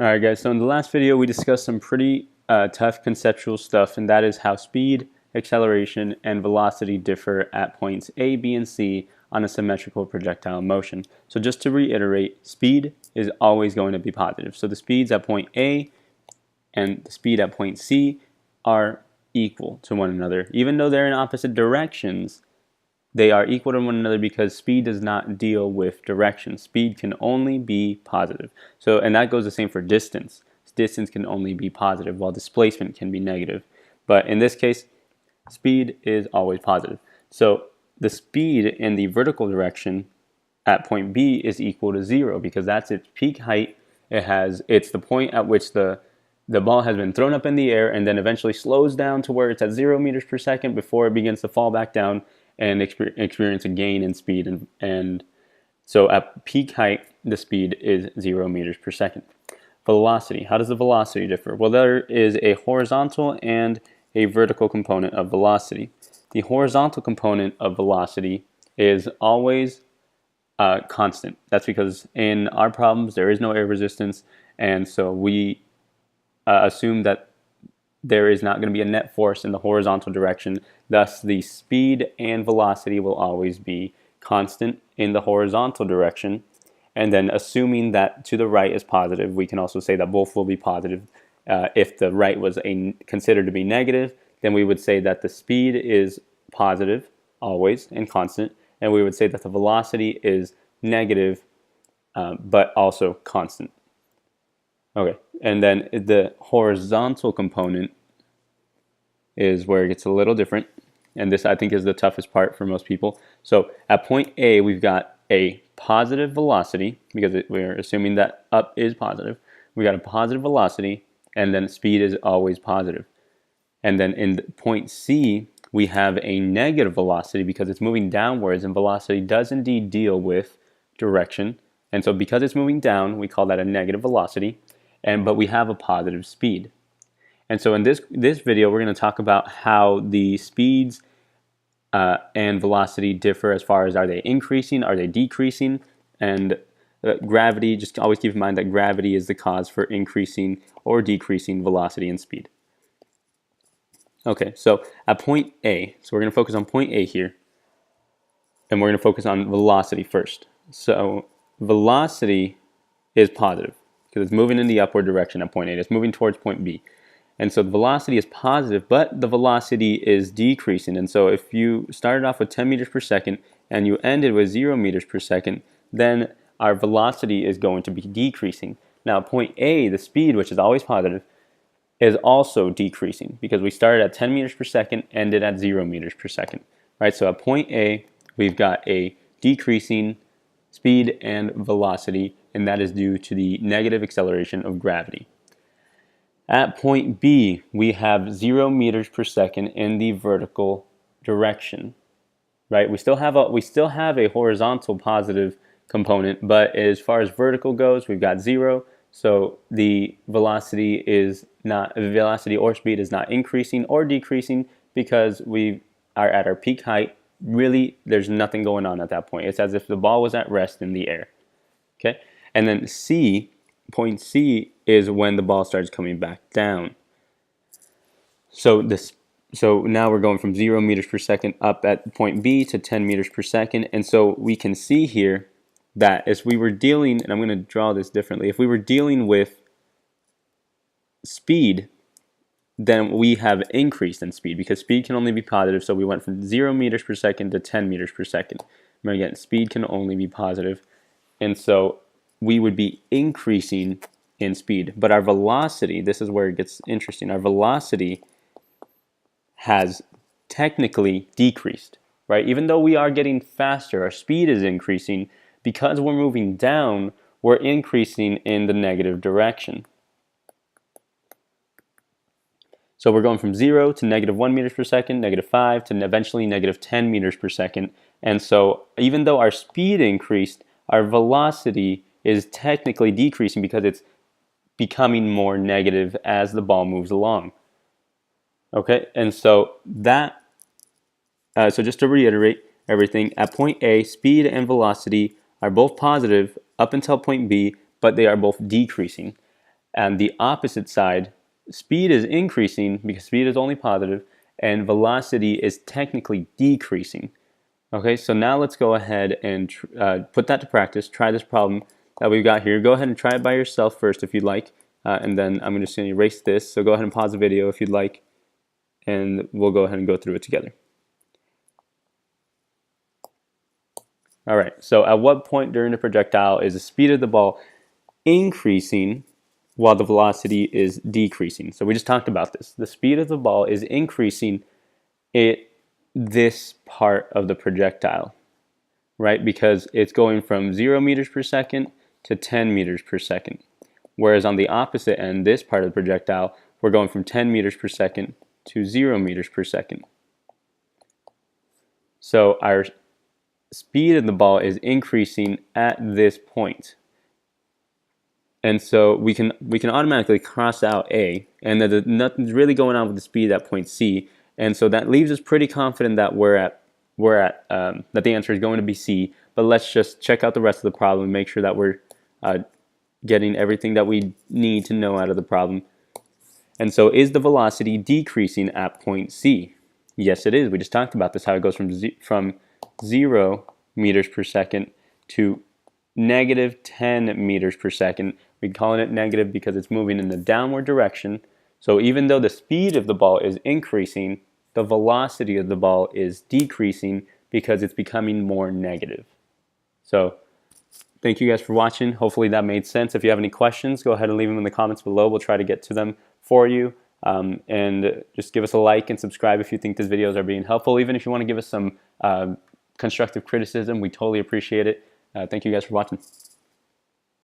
Alright guys, so in the last video we discussed some pretty tough conceptual stuff, and that is how speed, acceleration, and velocity differ at points A, B, and C on a symmetrical projectile motion. So just to reiterate, speed is always going to be positive. So the speeds at point A and the speed at point C are equal to one another. Even though they're in opposite directions, they are equal to one another because speed does not deal with direction. Speed can only be positive. So, and that goes the same for distance. Distance can only be positive, while displacement can be negative. But in this case, speed is always positive. So the speed in the vertical direction at point B is equal to 0 because that's its peak height. It's the point at which the ball has been thrown up in the air and then eventually slows down to where it's at 0 meters per second before it begins to fall back down and experience a gain in speed. And so at peak height, the speed is 0 meters per second. Velocity. How does the velocity differ? Well, there is a horizontal and a vertical component of velocity. The horizontal component of velocity is always constant. That's because in our problems there is no air resistance, and so we assume that there is not going to be a net force in the horizontal direction. Thus, the speed and velocity will always be constant in the horizontal direction. And then assuming that to the right is positive, we can also say that both will be positive. If the right was considered to be negative, then we would say that the speed is positive always and constant, and we would say that the velocity is negative but also constant. Okay, and then the horizontal component is where it gets a little different, and this I think is the toughest part for most people. So at point A, we've got a positive velocity because we're assuming that up is positive. We got a positive velocity, and then speed is always positive. And then in point C, we have a negative velocity because it's moving downwards, and velocity does indeed deal with direction. And so because it's moving down, we call that a negative velocity, but we have a positive speed. And so in this video, we're going to talk about how the speeds and velocity differ as far as, are they increasing, are they decreasing, and gravity. Just always keep in mind that gravity is the cause for increasing or decreasing velocity and speed. Okay, so at point A, so we're going to focus on point A here, and we're going to focus on velocity first. So velocity is positive because it's moving in the upward direction at point A. It's moving towards point B. And so the velocity is positive, but the velocity is decreasing. And so if you started off with 10 meters per second and you ended with 0 meters per second, then our velocity is going to be decreasing. Now at point A, the speed, which is always positive, is also decreasing because we started at 10 meters per second, ended at 0 meters per second. Right? So at point A, we've got a decreasing speed and velocity, and that is due to the negative acceleration of gravity. At point B, we have 0 meters per second in the vertical direction. Right? We still have a horizontal positive component, but as far as vertical goes, we've got 0. So the velocity or speed is not increasing or decreasing because we are at our peak height. Really, there's nothing going on at that point. It's as if the ball was at rest in the air. Okay? And then point C is when the ball starts coming back down. So now we're going from 0 meters per second up at point B to 10 meters per second. And so we can see here that as we were dealing, and I'm going to draw this differently, if we were dealing with speed, then we have increased in speed because speed can only be positive. So we went from 0 meters per second to 10 meters per second. Remember again, speed can only be positive. And so we would be increasing in speed. But our velocity, this is where it gets interesting, our velocity has technically decreased, right? Even though we are getting faster, our speed is increasing. Because we're moving down, we're increasing in the negative direction. So we're going from 0 to -1 meters per second, -5 to eventually -10 meters per second. And so even though our speed increased, our velocity is technically decreasing because it's becoming more negative as the ball moves along. Okay, and so so just to reiterate everything, at point A, speed and velocity are both positive up until point B, but they are both decreasing. And the opposite side, speed is increasing because speed is only positive, and velocity is technically decreasing. Okay, so now let's go ahead and put that to practice. Try this problem that we've got here. Go ahead and try it by yourself first if you'd like, and then I'm just going to erase this. So go ahead and pause the video if you'd like, and we'll go ahead and go through it together. All right, so at what point during the projectile is the speed of the ball increasing while the velocity is decreasing? So we just talked about this. The speed of the ball is increasing at this part of the projectile, right? Because it's going from 0 meters per second to 10 meters per second. Whereas on the opposite end, this part of the projectile, we're going from 10 meters per second to 0 meters per second. So our speed of the ball is increasing at this point. And so we can automatically cross out A, and that nothing's really going on with the speed at point C. And so that leaves us pretty confident that that the answer is going to be C. But let's just check out the rest of the problem and make sure that we're getting everything that we need to know out of the problem. And so, is the velocity decreasing at point C? Yes, it is. We just talked about this, how it goes from 0 meters per second to negative 10 meters per second. We're calling it negative because it's moving in the downward direction. So even though the speed of the ball is increasing, the velocity of the ball is decreasing because it's becoming more negative. So thank you guys for watching. Hopefully that made sense. If you have any questions, go ahead and leave them in the comments below. We'll try to get to them for you. And just give us a like and subscribe if you think these videos are being helpful. Even if you want to give us some constructive criticism, we totally appreciate it. Thank you guys for watching.